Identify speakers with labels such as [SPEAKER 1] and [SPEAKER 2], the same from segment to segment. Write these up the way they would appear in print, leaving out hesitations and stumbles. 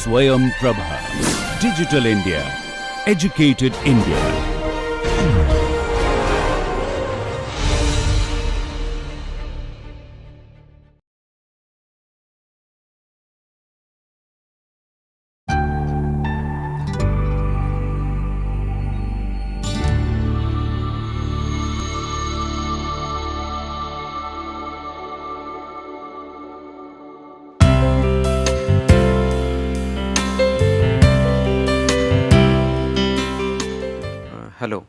[SPEAKER 1] Swayam Prabha. Digital India. Educated India.
[SPEAKER 2] Hello.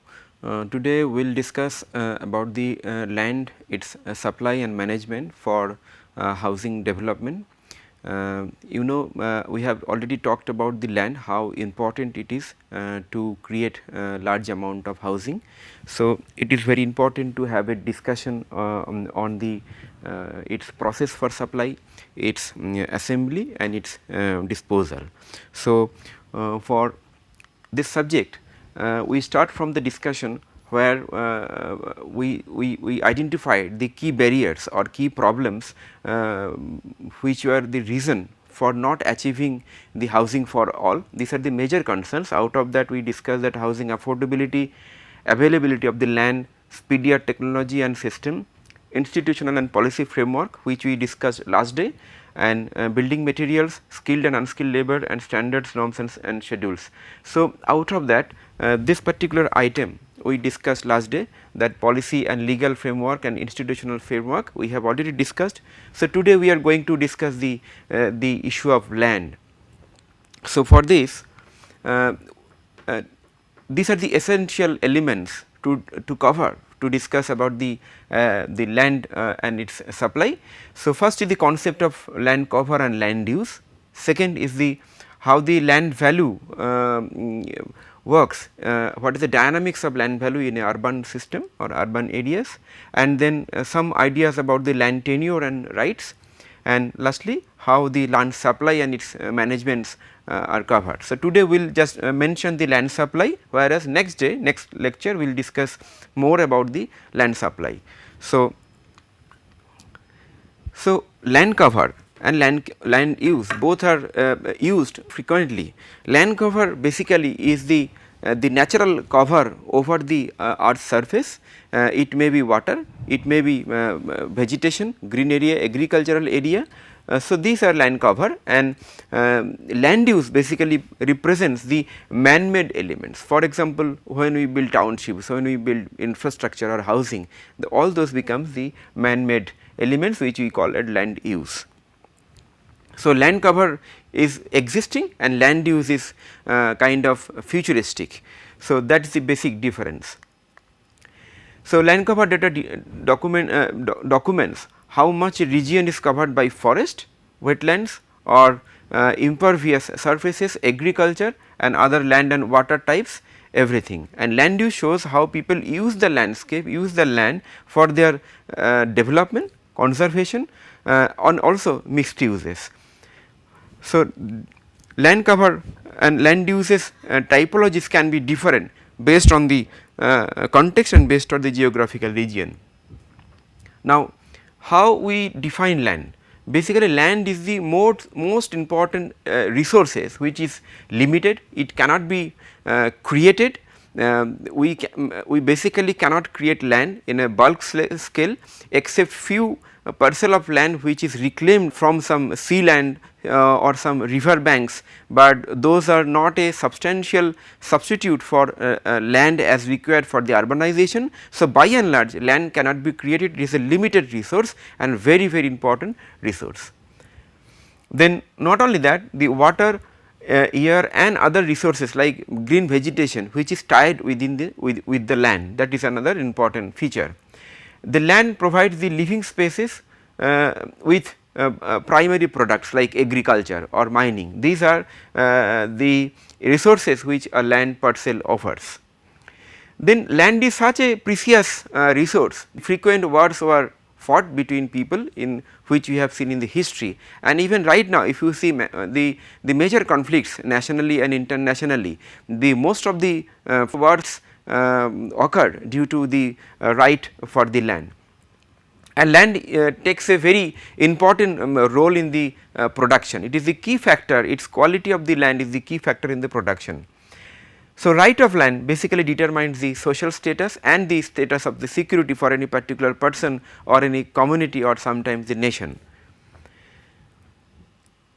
[SPEAKER 2] Today we will discuss about the land, its supply and management for housing development. We have already talked about the land, how important it is to create large amount of housing. So, it is very important to have a discussion on the its process for supply, its assembly and its disposal. So, for this subject we start from the discussion where we identified the key barriers or key problems which were the reason for not achieving the housing for all. These are the major concerns. Out of that we discussed that housing affordability, availability of the land, speedier technology and system, institutional and policy framework which we discussed last day, and building materials, skilled and unskilled labor and standards, norms and schedules. So, out of that this particular item we discussed last day, that policy and legal framework and institutional framework we have already discussed. So, today we are going to discuss the issue of land. So, for this these are the essential elements to cover to discuss about the land and its supply. So, first is the concept of land cover and land use. Second is the how the land value works, what is the dynamics of land value in a urban system or urban areas, and then some ideas about the land tenure and rights, and lastly how the land supply and its managements are covered. So, today we will just mention the land supply, whereas next lecture we will discuss more about the land supply. So, land cover and land use both are used frequently. Land cover basically is the natural cover over the earth's surface. It may be water, it may be vegetation, green area, agricultural area. So, these are land cover, and land use basically represents the man made elements. For example, when we build townships, when we build infrastructure or housing, all those becomes the man made elements which we call it land use. So, land cover is existing and land use is kind of futuristic. So, that is the basic difference. So, land cover data documents how much a region is covered by forest, wetlands or impervious surfaces, agriculture and other land and water types, everything. And land use shows how people use the landscape, use the land for their development, conservation and also mixed uses. So, land cover and land uses typologies can be different based on the context and based on the geographical region. Now, how we define land? Basically, land is the most important resources which is limited, it cannot be created. We basically cannot create land in a bulk scale except few parcel of land which is reclaimed from some sea land or some river banks, but those are not a substantial substitute for land as required for the urbanization. So, by and large land cannot be created, it is a limited resource and very important resource. Then not only that, the water, air and other resources like green vegetation which is tied within the with the land, that is another important feature. The land provides the living spaces with primary products like agriculture or mining. These are the resources which a land parcel offers. Then land is such a precious resource. Frequent wars were fought between people in which we have seen in the history, and even right now if you see the major conflicts nationally and internationally, the most of the wars occurred due to the right for the land. and land takes a very important role in the production. It is the key factor, its quality of the land is the key factor in the production. So, right of land basically determines the social status and the status of the security for any particular person or any community or sometimes the nation.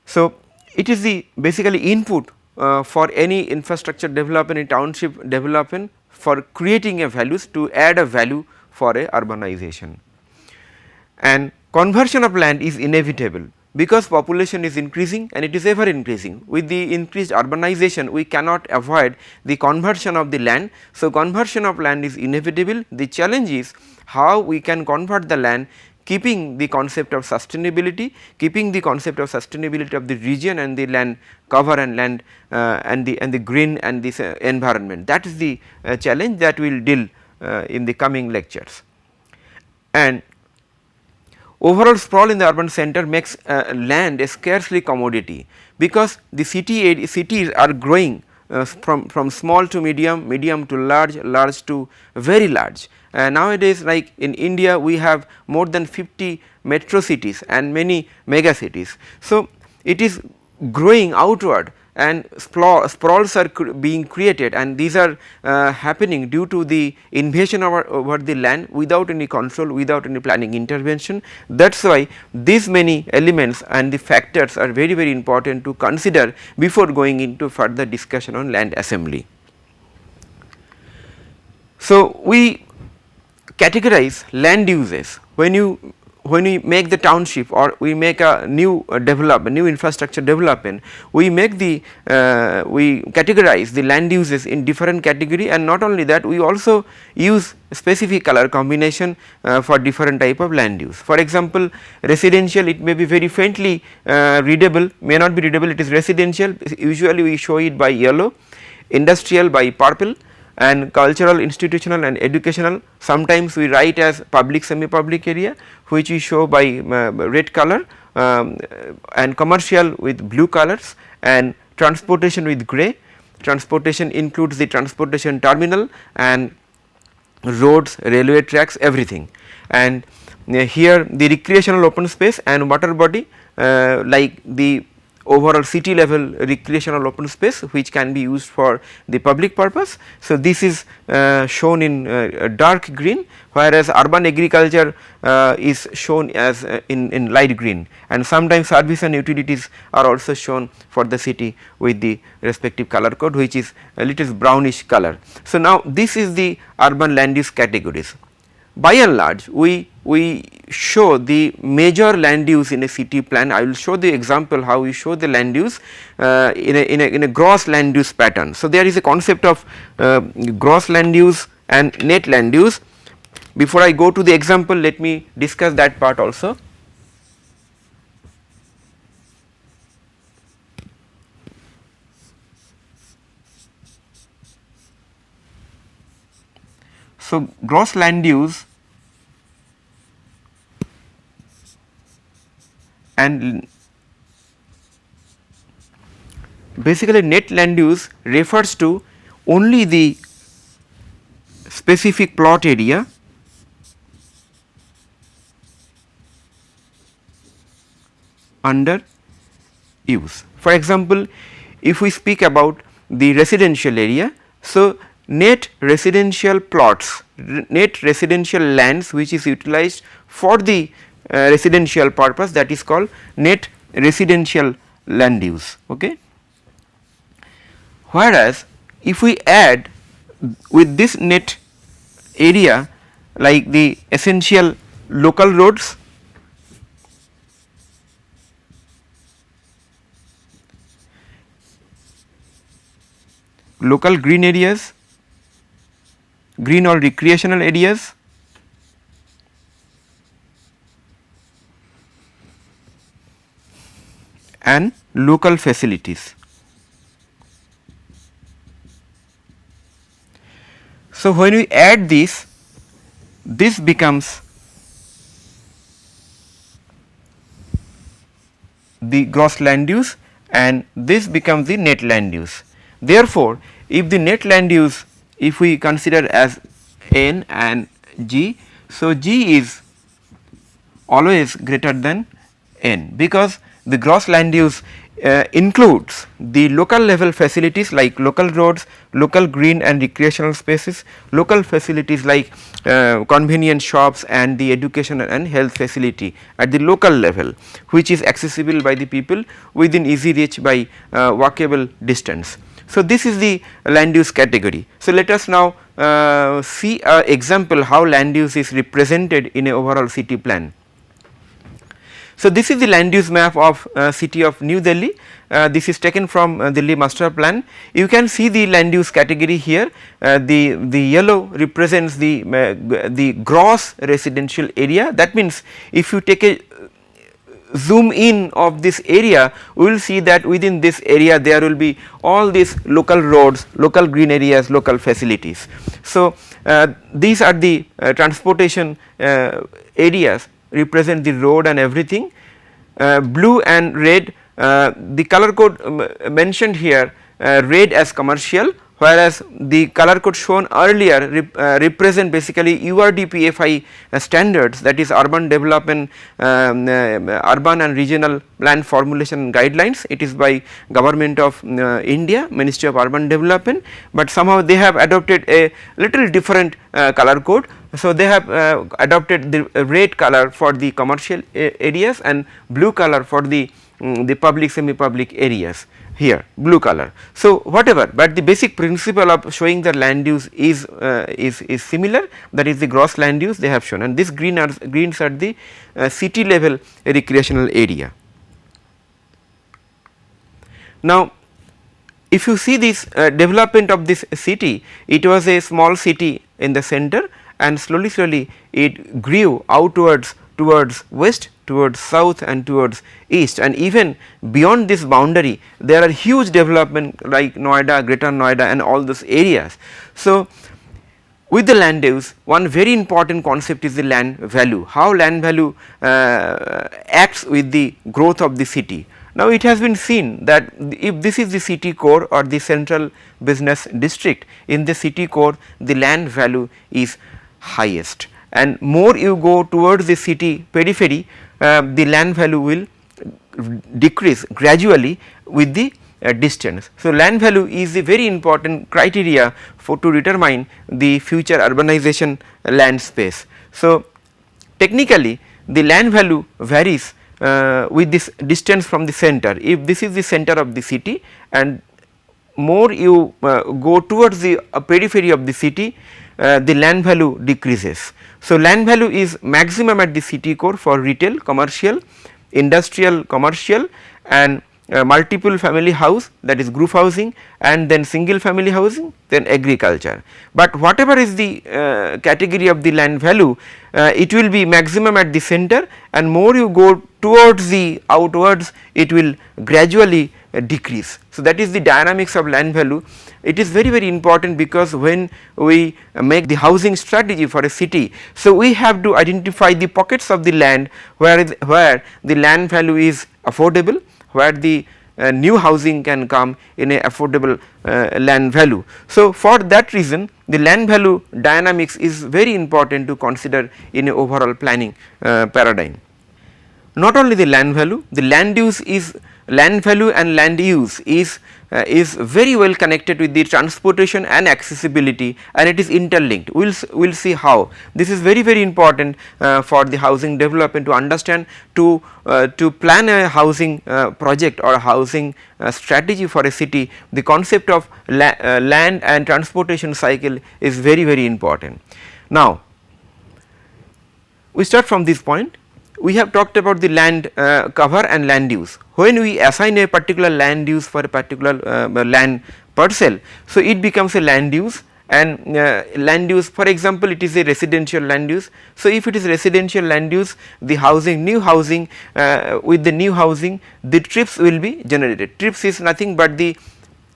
[SPEAKER 2] So, it is the basically input for any infrastructure development in township development for creating a values to add a value for a urbanization. And conversion of land is inevitable because population is increasing and it is ever increasing. With the increased urbanization we cannot avoid the conversion of the land. So, conversion of land is inevitable. The challenge is how we can convert the land keeping the concept of sustainability, keeping the concept of sustainability of the region and the land cover and land and the green and this environment. That is the challenge that we will deal in the coming lectures. And overall sprawl in the urban center makes land a scarcely commodity, because the cities are growing from small to medium, medium to large, large to very large. Nowadays, like in India, we have more than 50 metro cities and many mega cities. So, it is growing outward and sprawls are being created, and these are happening due to the invasion over the land without any control, without any planning intervention. That is why these many elements and the factors are very, very important to consider before going into further discussion on land assembly. So, we categorize land uses when we make the township or we make a new development, new infrastructure development, we make the we categorize the land uses in different category, and not only that, we also use specific color combination for different type of land use. For example, residential, it may be very faintly readable, may not be readable, it is residential, usually we show it by yellow, industrial by purple, and cultural, institutional and educational, sometimes we write as public, semi public area, which we show by red color, and commercial with blue colors, and transportation with grey. Transportation includes the transportation terminal and roads, railway tracks, everything. And here the recreational open space and water body, like the overall city level recreational open space which can be used for the public purpose. So, this is shown in dark green, whereas urban agriculture is shown as in light green, and sometimes service and utilities are also shown for the city with the respective color code, which is a little brownish color. So, now this is the urban land use categories. By and large, we show the major land use in a city plan. I will show the example how we show the land use in a gross land use pattern. So, there is a concept of gross land use and net land use. Before I go to the example, let me discuss that part also. So, gross land use and basically net land use refers to only the specific plot area under use. For example, if we speak about the residential area, so net residential plots, net residential lands which is utilized for the residential purpose, that is called net residential land use. Okay. Whereas, if we add with this net area like the essential local roads, local green areas, green or recreational areas, and local facilities. So, when we add this becomes the gross land use and this becomes the net land use. Therefore, if the net land use, if we consider as N and G, so G is always greater than n, because the gross land use includes the local level facilities like local roads, local green and recreational spaces, local facilities like convenience shops and the education and health facility at the local level, which is accessible by the people within easy reach by walkable distance. So, this is the land use category. So, let us now see a example how land use is represented in a overall city plan. So, this is the land use map of city of New Delhi. This is taken from Delhi master plan. You can see the land use category here. The yellow represents the gross residential area. That means, if you take a zoom in of this area, we will see that within this area there will be all these local roads, local green areas, local facilities. So, these are the transportation areas, represent the road and everything. Blue and red, the color code mentioned here, red as commercial, whereas the color code shown earlier represent basically URDPFI standards, that is urban development, urban and regional plan formulation guidelines. It is by government of India, Ministry of Urban Development, but somehow they have adopted a little different color code. So, they have adopted the red color for the commercial areas and blue color for the public semi public areas, here blue color. So, whatever, but the basic principle of showing the land use is similar, that is the gross land use they have shown, and this greens are the city level recreational area. Now, if you see this development of this city, it was a small city in the center, and slowly it grew outwards towards west, towards south and towards east, and even beyond this boundary there are huge development like Noida, Greater Noida and all those areas. So, with the land use, one very important concept is the land value, how land value acts with the growth of the city. Now, it has been seen that if this is the city core or the central business district, in the city core the land value is highest, and more you go towards the city periphery, the land value will decrease gradually with the distance. So, land value is a very important criteria for to determine the future urbanization land space. So, technically the land value varies with this distance from the center. If this is the center of the city and more you go towards the periphery of the city, the land value decreases. So, land value is maximum at the city core for retail, commercial, industrial, commercial and multiple family house, that is group housing, and then single family housing, then agriculture. But whatever is the category of the land value, it will be maximum at the center, and more you go towards the outwards, it will gradually decrease. So, that is the dynamics of land value. It is very important, because when we make the housing strategy for a city, so we have to identify the pockets of the land where the land value is affordable, where the new housing can come in a affordable land value. So, for that reason the land value dynamics is very important to consider in a overall planning paradigm. Not only the land value, the land use is land value and land use is very well connected with the transportation and accessibility, and it is interlinked. We will see how this is very important for the housing development to understand, to plan a housing project or a housing strategy for a city. The concept of land and transportation cycle is very important. Now, we start from this point. We have talked about the land cover and land use. When we assign a particular land use for a particular land parcel, so it becomes a land use, and land use, for example, it is a residential land use. So, if it is residential land use, the housing, new housing, with the new housing the trips will be generated. Trips is nothing but the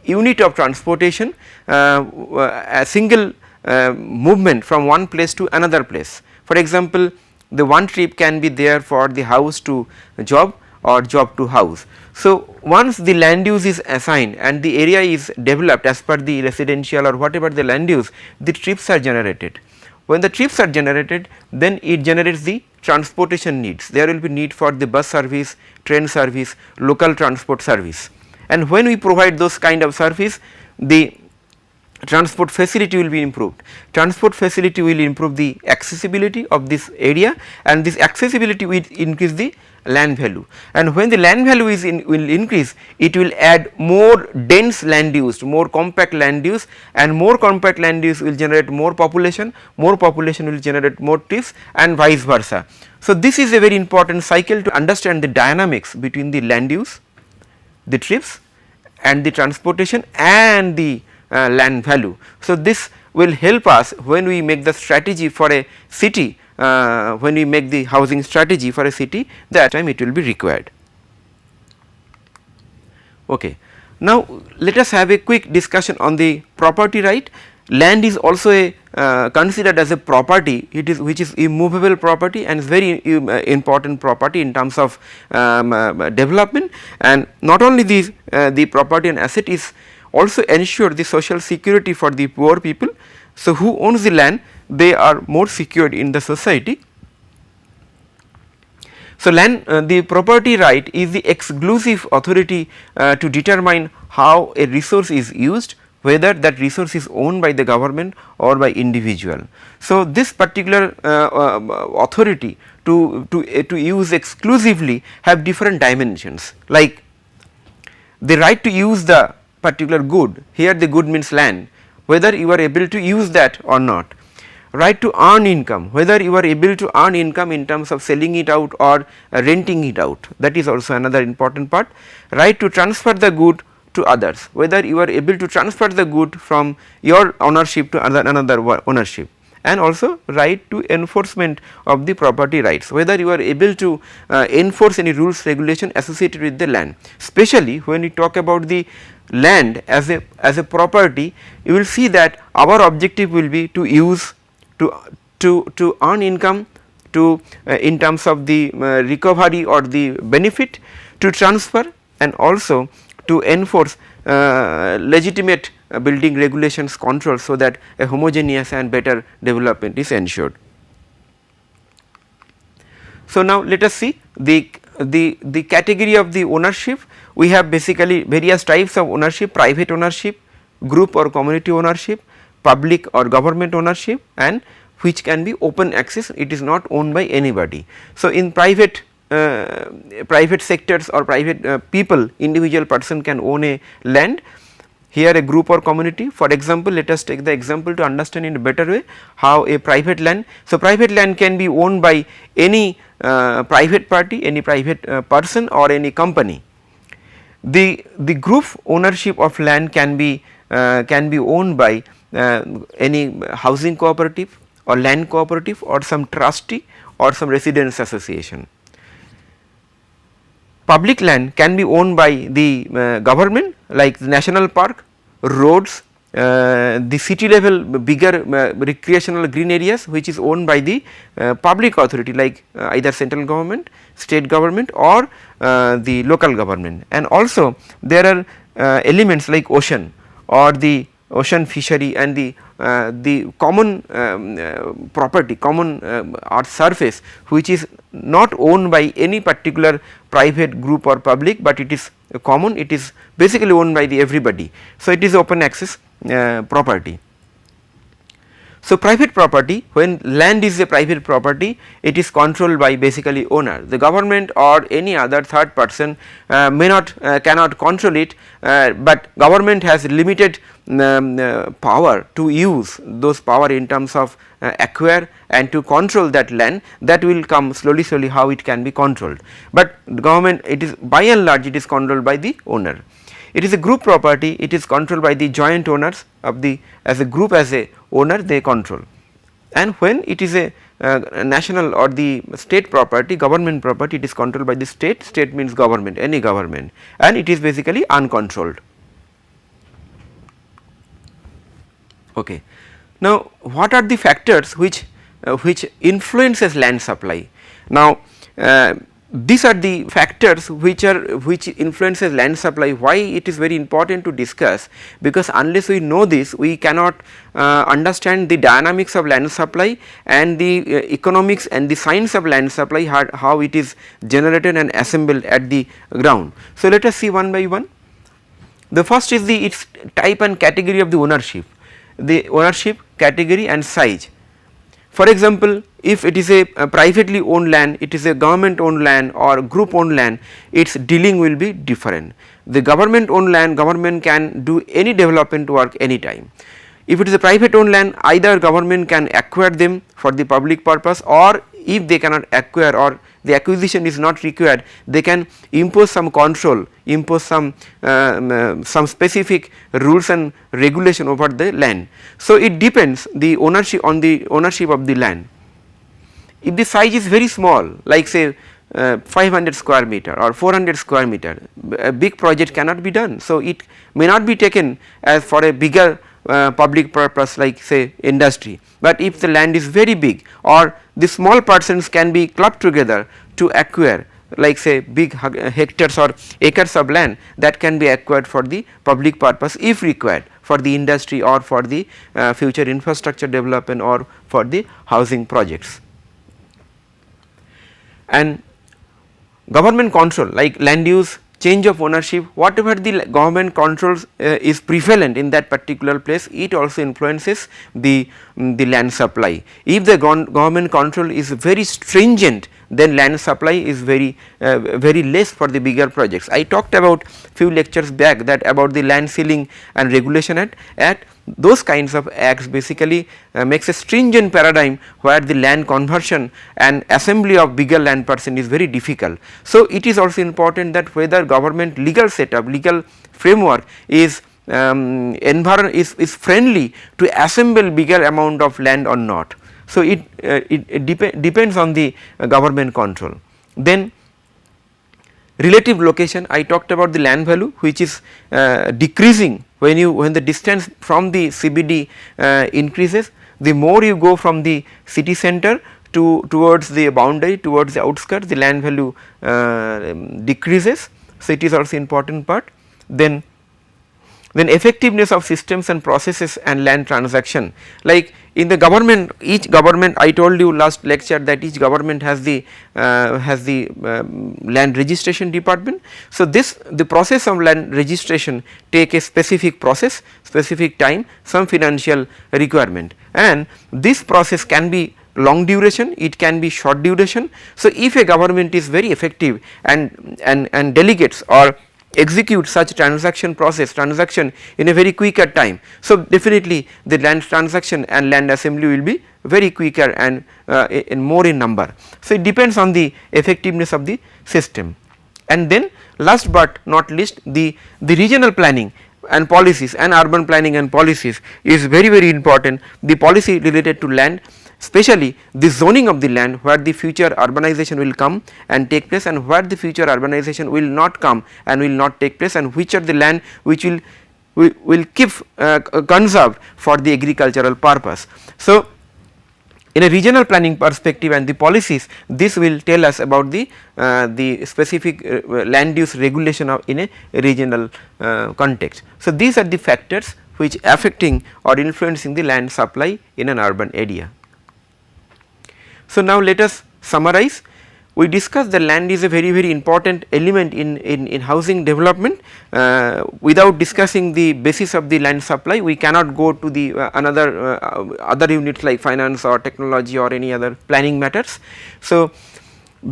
[SPEAKER 2] unit of transportation, a single movement from one place to another place. For example, the one trip can be there for the house to job or job to house. So, once the land use is assigned and the area is developed as per the residential or whatever the land use, the trips are generated. When the trips are generated, then it generates the transportation needs. There will be need for the bus service, train service, local transport service, and when we provide those kind of service, the transport facility will be improved. Transport facility will improve the accessibility of this area, and this accessibility will increase the land value, and when the land value is will increase, it will add more dense land use, more compact land use, and more compact land use will generate more population will generate more trips, and vice versa. So, this is a very important cycle to understand the dynamics between the land use, the trips, and the transportation and the land value. So, this will help us when we make the strategy for a city, when we make the housing strategy for a city, that time it will be required. Okay. Now, let us have a quick discussion on the property right. Land is also a considered as a property, it is which is immovable property and is very important property in terms of development, and not only these the property and asset is also ensure the social security for the poor people. So, who owns the land, they are more secured in the society. So, land the property right is the exclusive authority to determine how a resource is used, whether that resource is owned by the government or by individual. So, this particular authority to use exclusively have different dimensions, like the right to use the particular good, here the good means land, whether you are able to use that or not. Right to earn income, whether you are able to earn income in terms of selling it out or renting it out, that is also another important part. Right to transfer the good to others, whether you are able to transfer the good from your ownership to another ownership, and also right to enforcement of the property rights, whether you are able to enforce any rules regulation associated with the land. Especially when we talk about the land as a property, you will see that our objective will be to use to earn income, to in terms of the recovery or the benefit, to transfer, and also to enforce legitimate building regulations control, so that a homogeneous and better development is ensured. So, now let us see the category of the ownership. We have basically various types of ownership: private ownership, group or community ownership, public or government ownership, and which can be open access, it is not owned by anybody. So, in private sectors or private people, individual person can own a land, here a group or community. For example, let us take the example to understand in a better way how a private land. So, private land can be owned by any private party, any private person or any company. The group ownership of land can be owned by any housing cooperative or land cooperative or some trustee or some residents association. Public land can be owned by the government, like the national park, roads, the city level bigger recreational green areas, which is owned by the public authority, like either central government, state government, or the local government. And also there are elements like ocean or the ocean fishery and the common property, common earth surface, which is not owned by any particular private group or public, but it is common, it is basically owned by the everybody. So, it is open access property. So, private property, when land is a private property, it is controlled by basically owner. The government or any other third person may not cannot control it, but government has limited power to use those power in terms of acquire and to control that land. That will come slowly how it can be controlled, but the government, it is by and large it is controlled by the owner. It is a group property, it is controlled by the joint owners of the, as a group, as a owner they control. And when it is a national or the state property, government property, it is controlled by the state. State means government, any government, and it is basically uncontrolled. Okay. Now, what are the factors which influences land supply? Now, these are the factors which influences land supply. Why it is very important to discuss, because unless we know this, we cannot understand the dynamics of land supply and the economics and the science of land supply, how it is generated and assembled at the ground. So, let us see one by one. The first is its type and category of the ownership, category and size. For example, if it is a privately owned land, it is a government owned land or group owned land, its dealing will be different. The government owned land, government can do any development work anytime. If it is a private owned land, either government can acquire them for the public purpose, or if they cannot acquire or the acquisition is not required, they can impose some control, impose some specific rules and regulation over the land. So, it depends the ownership on the ownership of the land. If the size is very small, like say 500 square meter or 400 square meter, a big project cannot be done. So, it may not be taken as for a bigger public purpose like say industry, but if the land is very big or the small persons can be clubbed together to acquire like say big hectares or acres of land, that can be acquired for the public purpose if required, for the industry or for the future infrastructure development or for the housing projects. And government control like land use, change of ownership, whatever the government controls is prevalent in that particular place, it also influences the land supply. If the government control is very stringent, then land supply is very less for the bigger projects. I talked about few lectures back that about the land ceiling and regulation act. Those kinds of acts basically makes a stringent paradigm where the land conversion and assembly of bigger land parcel is very difficult. So, it is also important that whether government legal setup, legal framework is is friendly to assemble bigger amount of land or not. So, it depends on the government control. Then relative location, I talked about the land value which is decreasing when the distance from the CBD increases. The more you go from the city center towards the boundary, towards the outskirts, the land value decreases. So, it is also important part. Then effectiveness of systems and processes and land transaction, like in the government, each government, I told you last lecture that each government has the land registration department. So, the process of land registration take a specific process, specific time, some financial requirement, and this process can be long duration, it can be short duration. So, if a government is very effective and delegates or execute such transaction in a very quicker time, so definitely the land transaction and land assembly will be very quicker and more in number. So, it depends on the effectiveness of the system. And then last but not least, the regional planning and policies and urban planning and policies is very important. The policy related to land, especially the zoning of the land, where the future urbanization will come and take place and where the future urbanization will not come and will not take place, and which are the land which will keep conserved for the agricultural purpose. So, in a regional planning perspective and the policies, this will tell us about the specific land use regulation in a regional context. So, these are the factors which affecting or influencing the land supply in an urban area. So, now let us summarize. We discussed the land is a very important element in housing development. Without discussing the basis of the land supply, we cannot go to the other units like finance or technology or any other planning matters. So,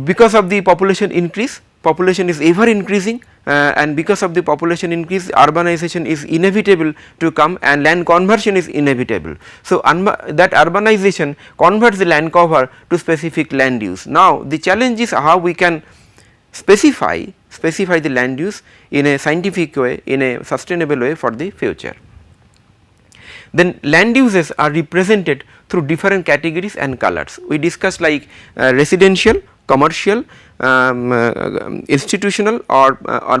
[SPEAKER 2] because of the population increase, population is ever increasing, and because of the population increase, urbanization is inevitable to come and land conversion is inevitable. So, that urbanization converts the land cover to specific land use. Now, the challenge is how we can specify the land use in a scientific way, in a sustainable way for the future. Then land uses are represented through different categories and colors. We discussed like residential, commercial, institutional or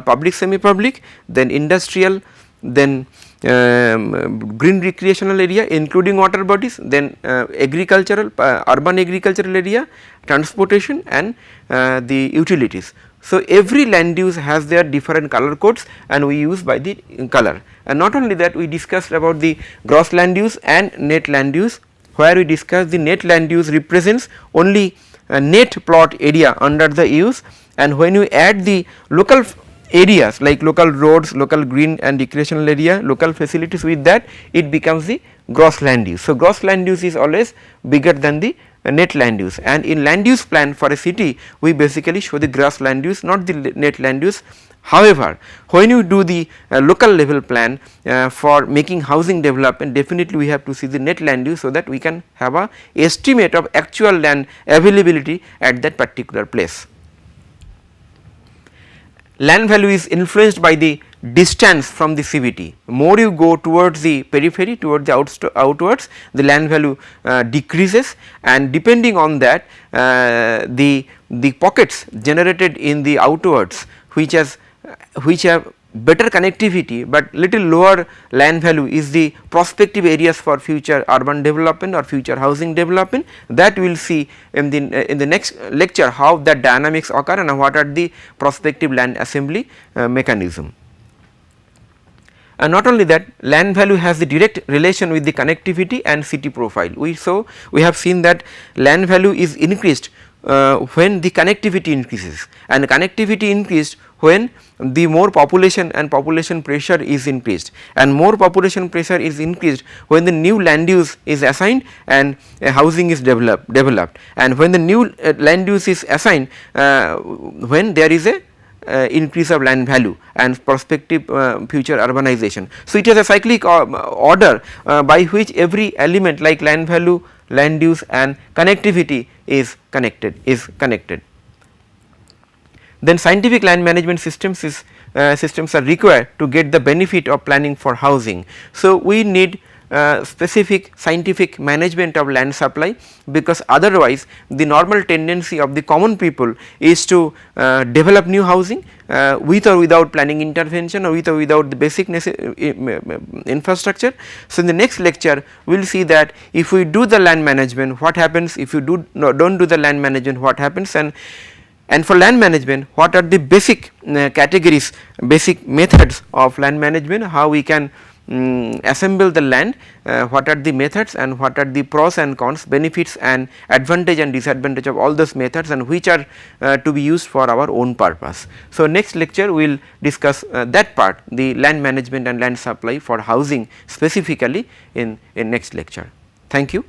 [SPEAKER 2] public, semi public, then industrial, then green recreational area including water bodies, then agricultural urban agricultural area, transportation and the utilities. So, every land use has their different color codes and we use by the color, and not only that we discussed about the gross land use and net land use, where we discussed the net land use represents only net plot area under the use, and when you add the local areas like local roads, local green and recreational area, local facilities, with that it becomes the gross land use. So, gross land use is always bigger than the net land use, and in land use plan for a city we basically show the gross land use, not the net land use. However, when you do the local level plan for making housing development, definitely we have to see the net land use, so that we can have a estimate of actual land availability at that particular place. Land value is influenced by the distance from the CBT. More you go towards the periphery, towards the outwards, the land value decreases, and depending on that the pockets generated in the outwards which have better connectivity but little lower land value is the prospective areas for future urban development or future housing development. That we will see in the next lecture how that dynamics occur and what are the prospective land assembly mechanism. And not only that, land value has the direct relation with the connectivity and city profile. We have seen that land value is increased when the connectivity increases, and connectivity increased when the more population and population pressure is increased, and more population pressure is increased when the new land use is assigned and housing is developed, and when the new land use is assigned when there is a increase of land value and prospective future urbanization. So, it is a cyclic order by which every element like land value, land use and connectivity is connected. Then scientific land management systems are required to get the benefit of planning for housing. So, we need specific scientific management of land supply, because otherwise the normal tendency of the common people is to develop new housing with or without planning intervention or with or without the basic infrastructure. So, in the next lecture we will see that if we do the land management, what happens, if you do not do the land management, what happens, and for land management what are the basic categories, basic methods of land management, how we can assemble the land, what are the methods and what are the pros and cons, benefits and advantage and disadvantage of all those methods, and which are to be used for our own purpose. So, next lecture we will discuss that part, the land management and land supply for housing specifically in next lecture. Thank you.